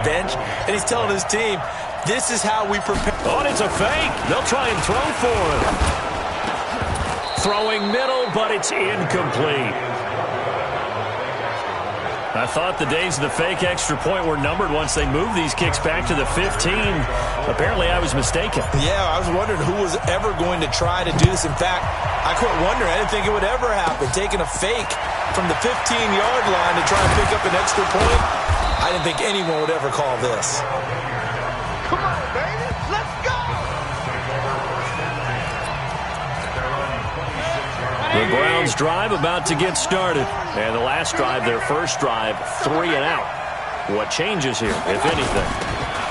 bench, and he's telling his team, this is how we prepare. Oh, it's a fake. They'll try and throw for him. Throwing middle, but it's incomplete. I thought the days of the fake extra point were numbered once they moved these kicks back to the 15. Apparently, I was mistaken. Yeah, I was wondering who was ever going to try to do this. In fact, I quit wondering. I didn't think it would ever happen. Taking a fake from the 15-yard line to try and pick up an extra point, I didn't think anyone would ever call this. Come on, baby. Let's go. The Browns drive about to get started. And the last drive, their first drive, 3 and out. What changes here, if anything?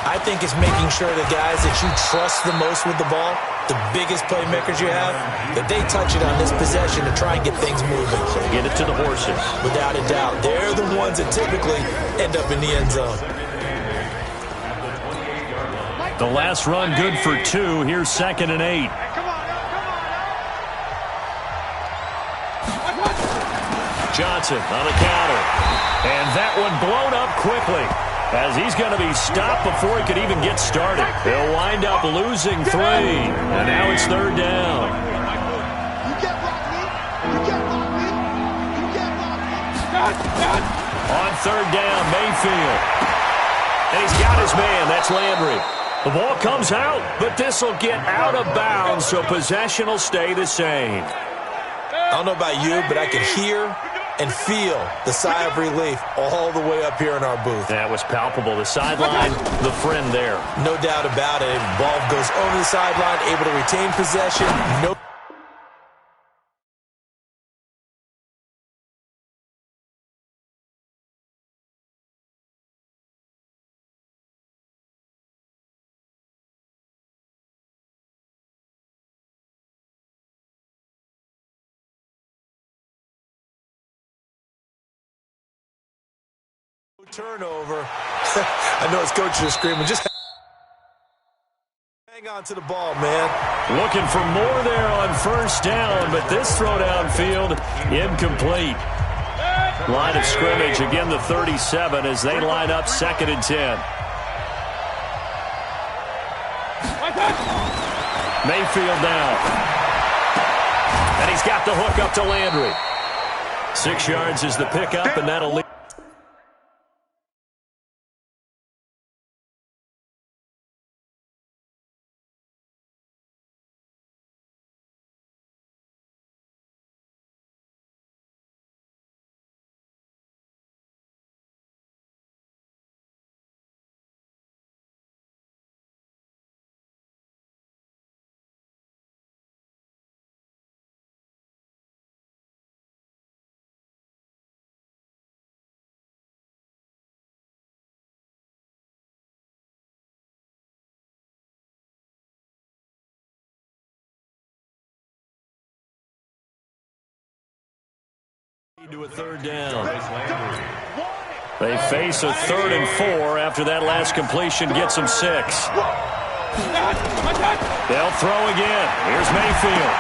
I think it's making sure the guys that you trust the most with the ball, the biggest playmakers you have, that they touch it on this possession to try and get things moving. Get it to the horses. Without a doubt. They're the ones that typically end up in the end zone. The last run good for 2. Here's 2nd and 8. Johnson on a counter. And that one blown up quickly as he's going to be stopped before he could even get started. He'll wind up losing 3. And now it's 3rd down. On 3rd down, Mayfield. And he's got his man. That's Landry. The ball comes out, but this will get out of bounds, so possession will stay the same. I don't know about you, but I can hear and feel the sigh of relief all the way up here in our booth. That was palpable. The sideline, the friend there. No doubt about it. Ball goes over the sideline, able to retain possession. No. Turnover. I know his coaches are screaming. Just hang on to the ball, man. Looking for more there on 1st down, but this throw downfield incomplete. Line of scrimmage, again the 37 as they line up 2nd and 10. Mayfield now. And he's got the hook up to Landry. 6 yards is the pickup, and that'll lead. To a 3rd down. They face a 3rd and 4 after that last completion gets them 6. They'll throw again. Here's Mayfield.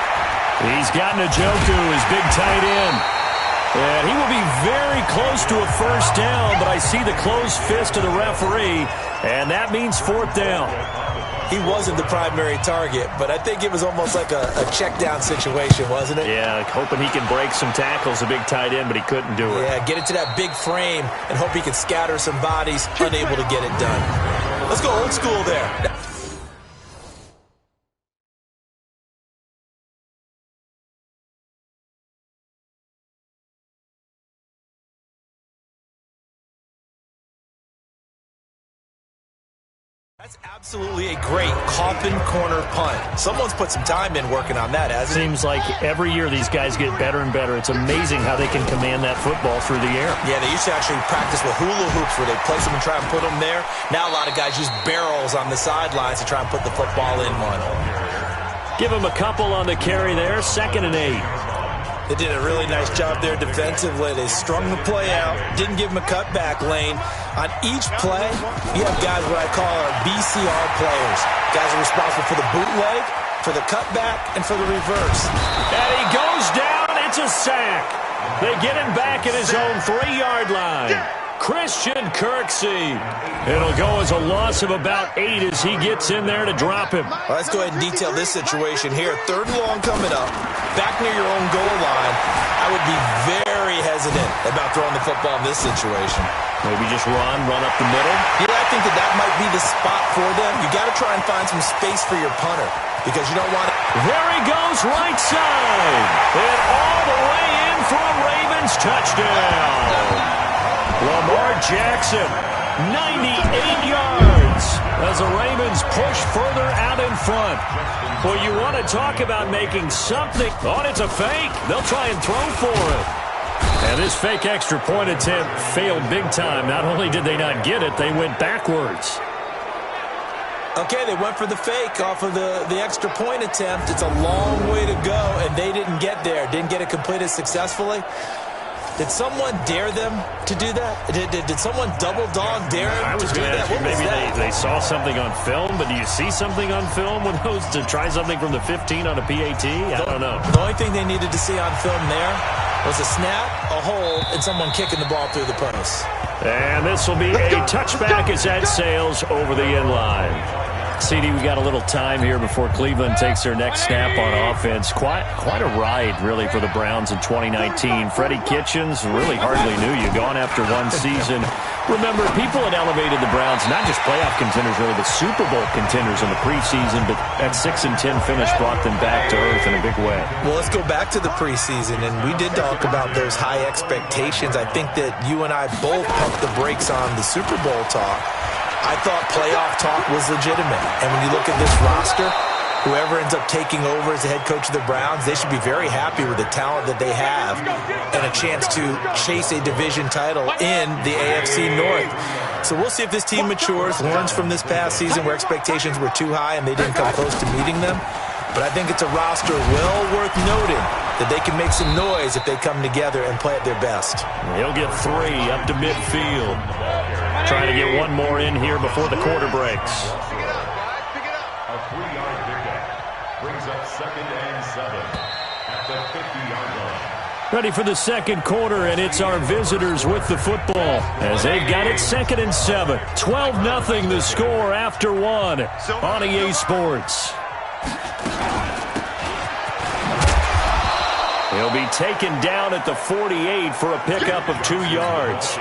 He's got Njoku, his big tight end. And he will be very close to a 1st down, but I see the closed fist of the referee, and that means 4th down. He wasn't the primary target, but I think it was almost like a check down situation, wasn't it? Yeah, hoping he can break some tackles, a big tight end, but he couldn't do it. Yeah, get it to that big frame and hope he can scatter some bodies, unable to get it done. Let's go old school there. That's absolutely a great coffin corner punt. Someone's put some time in working on that, hasn't it? Seems like every year these guys get better and better. It's amazing how they can command that football through the air. Yeah, they used to actually practice with hula hoops where they place them and try and put them there. Now a lot of guys use barrels on the sidelines to try and put the football in one. Give him a couple on the carry there, 2nd and 8. They did a really nice job there defensively. They strung the play out, didn't give him a cutback lane. On each play, you have guys what I call our BCR players. Guys are responsible for the bootleg, for the cutback, and for the reverse. And he goes down. It's a sack. They get him back at his own 3-yard line. Christian Kirksey. It'll go as a loss of about 8 as he gets in there to drop him. Well, let's go ahead and detail this situation here. 3rd and long coming up, back near your own goal line. I would be very hesitant about throwing the football in this situation. Maybe just run up the middle. Yeah, I think that might be the spot for them. You got to try and find some space for your punter because you don't want to. There he goes, right side. And all the way in for a Ravens touchdown. Lamar Jackson, 98 yards as the Ravens push further out in front. Well, you want to talk about making something. Oh, it's a fake. They'll try and throw for it. And this fake extra point attempt failed big time. Not only did they not get it, they went backwards. Okay, they went for the fake off of the extra point attempt. It's a long way to go, and they didn't get there. Didn't get it completed successfully. Did someone dare them to do that? Did someone double dog dare them to do that? What was that? Maybe they saw something on film, but do you see something on film with those to try something from the 15 on a PAT? I don't know. The only thing they needed to see on film there was a snap, a hold, and someone kicking the ball through the post. And this will be a touchback as that sails over the end line. CD, we got a little time here before Cleveland takes their next snap on offense. Quite a ride, really, for the Browns in 2019. Freddie Kitchens really hardly knew you. Gone after one season. Remember, people had elevated the Browns, not just playoff contenders, really, but Super Bowl contenders in the preseason. But that 6-10 finish brought them back to earth in a big way. Well, let's go back to the preseason, and we did talk about those high expectations. I think that you and I both pumped the brakes on the Super Bowl talk. I thought playoff talk was legitimate. And when you look at this roster, whoever ends up taking over as the head coach of the Browns, they should be very happy with the talent that they have and a chance to chase a division title in the AFC North. So we'll see if this team matures, learns from this past season where expectations were too high and they didn't come close to meeting them. But I think it's a roster well worth noting that they can make some noise if they come together and play at their best. He'll get 3 up to midfield. Trying to get one more in here before the quarter breaks. A 3-yard pickup brings up 2nd and 7 at the 50-yard line. Ready for the second quarter, and it's our visitors with the football as they've got it 2nd and 7. 12-0 the score after 1 on EA Sports. He'll be taken down at the 48 for a pickup of 2 yards.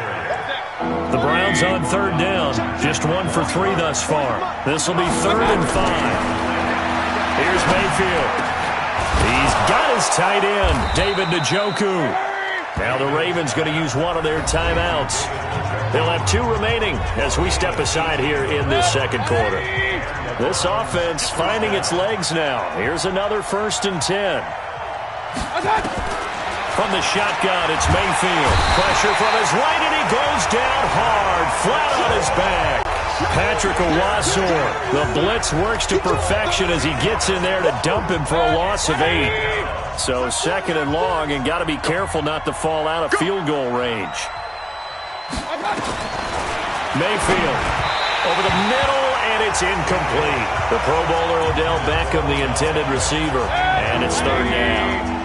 The Browns on 3rd down. Just 1 for 3 thus far. This will be 3rd and 5. Here's Mayfield. He's got his tight end, David Njoku. Now the Ravens going to use one of their timeouts. They'll have 2 remaining as we step aside here in this second quarter. This offense finding its legs now. Here's another 1st and 10. From the shotgun, it's Mayfield. Pressure from his right, and he goes down hard, flat on his back. Patrick Owasor, the blitz works to perfection as he gets in there to dump him for a loss of 8. So 2nd and long, and got to be careful not to fall out of field goal range. Mayfield over the middle, and it's incomplete. The Pro Bowler Odell Beckham, the intended receiver, and it's 3rd down.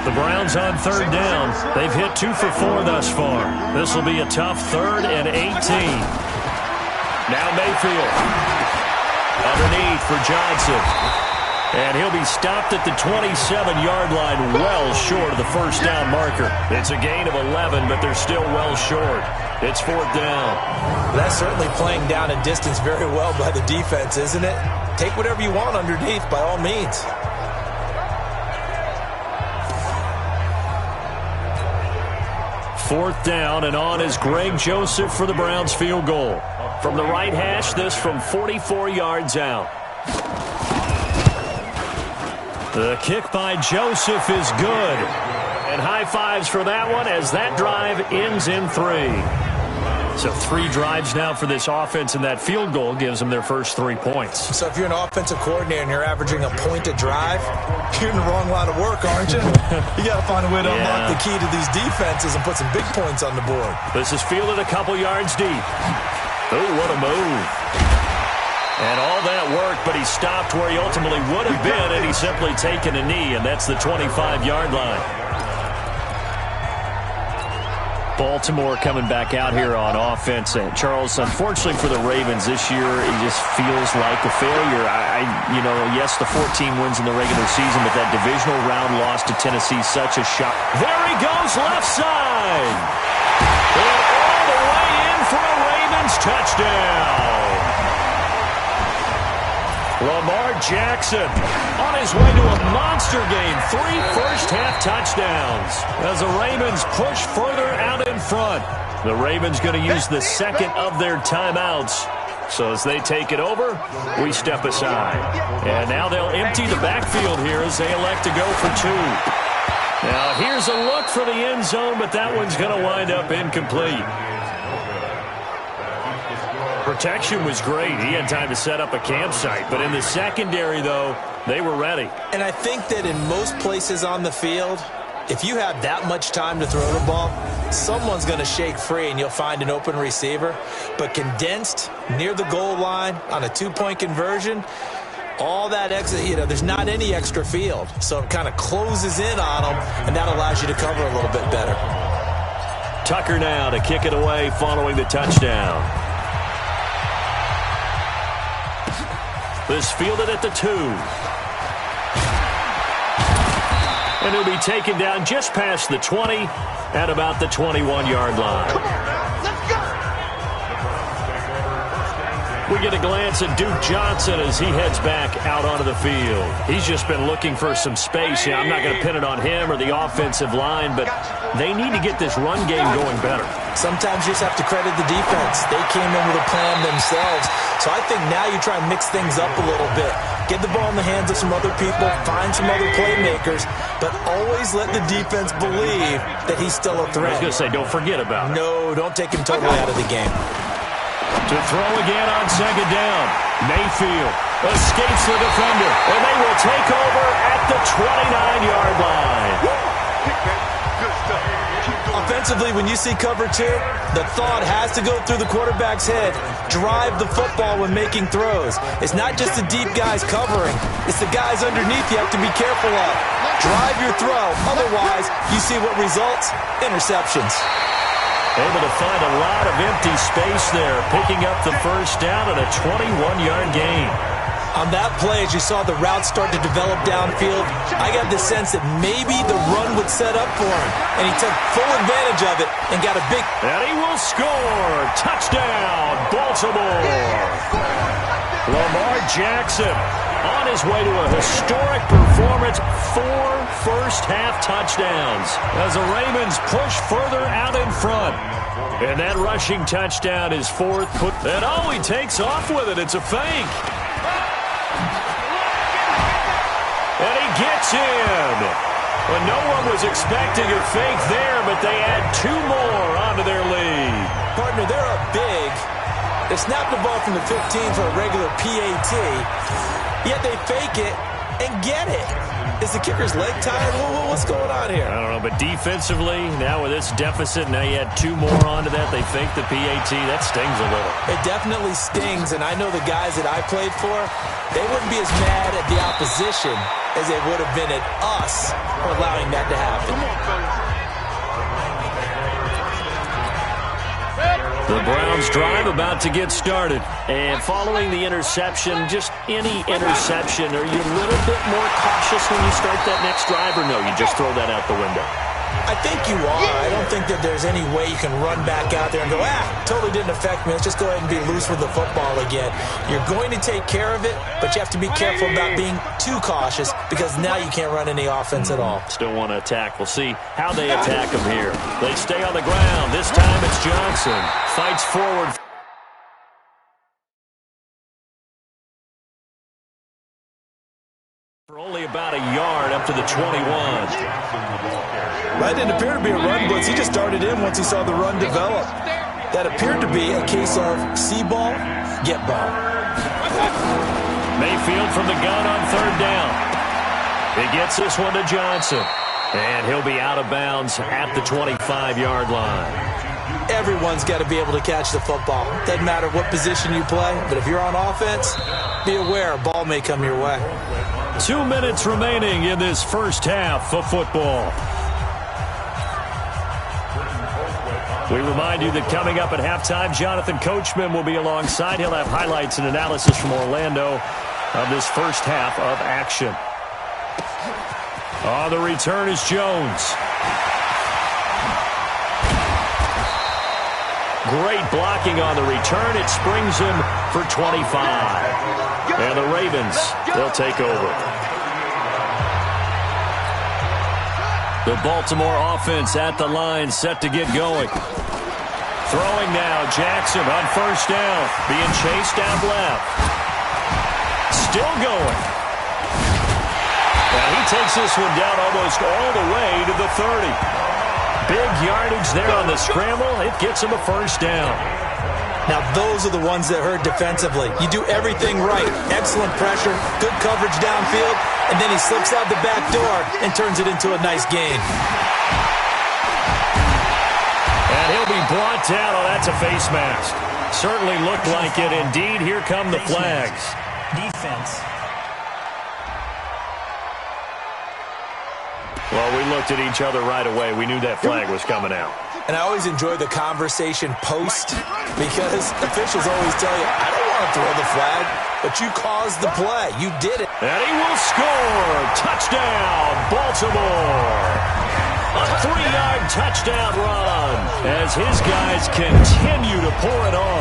The Browns on 3rd down. They've hit 2 for 4 thus far. This will be a tough 3rd and 18. Now Mayfield. Underneath for Johnson. And he'll be stopped at the 27-yard line, well short of the 1st down marker. It's a gain of 11, but they're still well short. It's 4th down. That's certainly playing down in distance very well by the defense, isn't it? Take whatever you want underneath, by all means. 4th down, and on is Greg Joseph for the Browns field goal. From the right hash, this from 44 yards out. The kick by Joseph is good. And high fives for that one as that drive ends in 3. So 3 drives now for this offense, and that field goal gives them their first 3 points. So if you're an offensive coordinator and you're averaging a point a drive, you're in the wrong line of work, aren't you? You got to find a way to unlock the key to these defenses and put some big points on the board. This is fielded a couple yards deep. Oh, what a move. And all that work, but he stopped where he ultimately would have been, and he's simply taken a knee, and that's the 25-yard line. Baltimore coming back out here on offense. Charles, unfortunately for the Ravens this year, it just feels like a failure. Yes, the 14 wins in the regular season, but that divisional round loss to Tennessee, such a shock. There he goes, left side. And all the way in for a Ravens touchdown. Lamar Jackson on his way to a monster game. 3 first-half touchdowns as the Ravens push further out in front. The Ravens going to use the second of their timeouts. So as they take it over, we step aside. And now they'll empty the backfield here as they elect to go for 2. Now here's a look for the end zone, but that one's going to wind up incomplete. Protection was great. He had time to set up a campsite. But in the secondary, though, they were ready. And I think that in most places on the field, if you have that much time to throw the ball, someone's going to shake free and you'll find an open receiver. But condensed near the goal line on a 2-point conversion, all that extra, there's not any extra field. So it kind of closes in on them, and that allows you to cover a little bit better. Tucker now to kick it away following the touchdown. This fielded at the 2. And he'll be taken down just past the 20 at about the 21-yard line. Come on now, let's go. We get a glance at Duke Johnson as he heads back out onto the field. He's just been looking for some space. I'm not going to pin it on him or the offensive line, but they need to get this run game going better. Sometimes you just have to credit the defense. They came in with a plan themselves. So I think now you try and mix things up a little bit. Get the ball in the hands of some other people, find some other playmakers, but always let the defense believe that he's still a threat. I was going to say, don't forget about it. No, don't take him totally out of the game. To throw again on second down. Mayfield escapes the defender, and they will take over at the 29-yard line. Good stuff. Offensively, when you see cover 2, the thought has to go through the quarterback's head. Drive the football when making throws. It's not just the deep guys covering. It's the guys underneath you have to be careful of. Drive your throw. Otherwise, you see what results? Interceptions. Able to find a lot of empty space there, picking up the first down at a 21-yard gain. On that play, as you saw the route start to develop downfield, I got the sense that maybe the run would set up for him. And he took full advantage of it and got a big... And he will score! Touchdown, Baltimore! Lamar Jackson on his way to a historic performance. 4 first-half touchdowns as the Ravens push further out in front. And that rushing touchdown is 4th. And he takes off with it. It's a fake. And he gets in. Well, no one was expecting a fake there, but they add 2 more onto their lead. Partner, they're up big. They snap the ball from the 15 for a regular PAT, yet they fake it and get it. Is the kicker's leg tired? What's going on here? I don't know, but defensively, now with this deficit, now you add 2 more onto that. They fake the PAT. That stings a little. It definitely stings, and I know the guys that I played for, they wouldn't be as mad at the opposition as they would have been at us for allowing that to happen. Come on, fellas. The Browns drive about to get started. And following the interception, just any interception, are you a little bit more cautious when you start that next drive, or no, you just throw that out the window? I think you are. I don't think that there's any way you can run back out there and go, totally didn't affect me. Let's just go ahead and be loose with the football again. You're going to take care of it, but you have to be careful about being too cautious because now you can't run any offense at all. Still want to attack. We'll see how they attack them here. They stay on the ground. This time it's Johnson. Fights forward. For only about a yard up to the 21. That didn't appear to be a run blitz. He just started in once he saw the run develop. That appeared to be a case of see ball, get ball. Mayfield from the gun on 3rd down. He gets this one to Johnson. And he'll be out of bounds at the 25-yard line. Everyone's got to be able to catch the football. Doesn't matter what position you play, but if you're on offense, be aware a ball may come your way. 2 minutes remaining in this first half of football. We remind you that coming up at halftime, Jonathan Coachman will be alongside. He'll have highlights and analysis from Orlando of this first half of action. On the return is Jones. Great blocking on the return. It springs him for 25. And the Ravens, they'll take over. The Baltimore offense at the line, set to get going. Throwing now, Jackson on first down, being chased out left. Still going. And he takes this one down almost all the way to the 30. Big yardage there on the scramble. It gets him a first down. Now, those are the ones that hurt defensively. You do everything right. Excellent pressure, good coverage downfield, and then he slips out the back door and turns it into a nice gain. And he'll be brought down. Oh, that's a face mask. Certainly looked like it. Indeed, here come the flags. Defense. Well, we looked at each other right away. We knew that flag was coming out. And I always enjoy the conversation post because officials always tell you, I don't want to throw the flag, but you caused the play. You did it. And he will score. Touchdown, Baltimore. A 3-yard touchdown run as his guys continue to pour it on.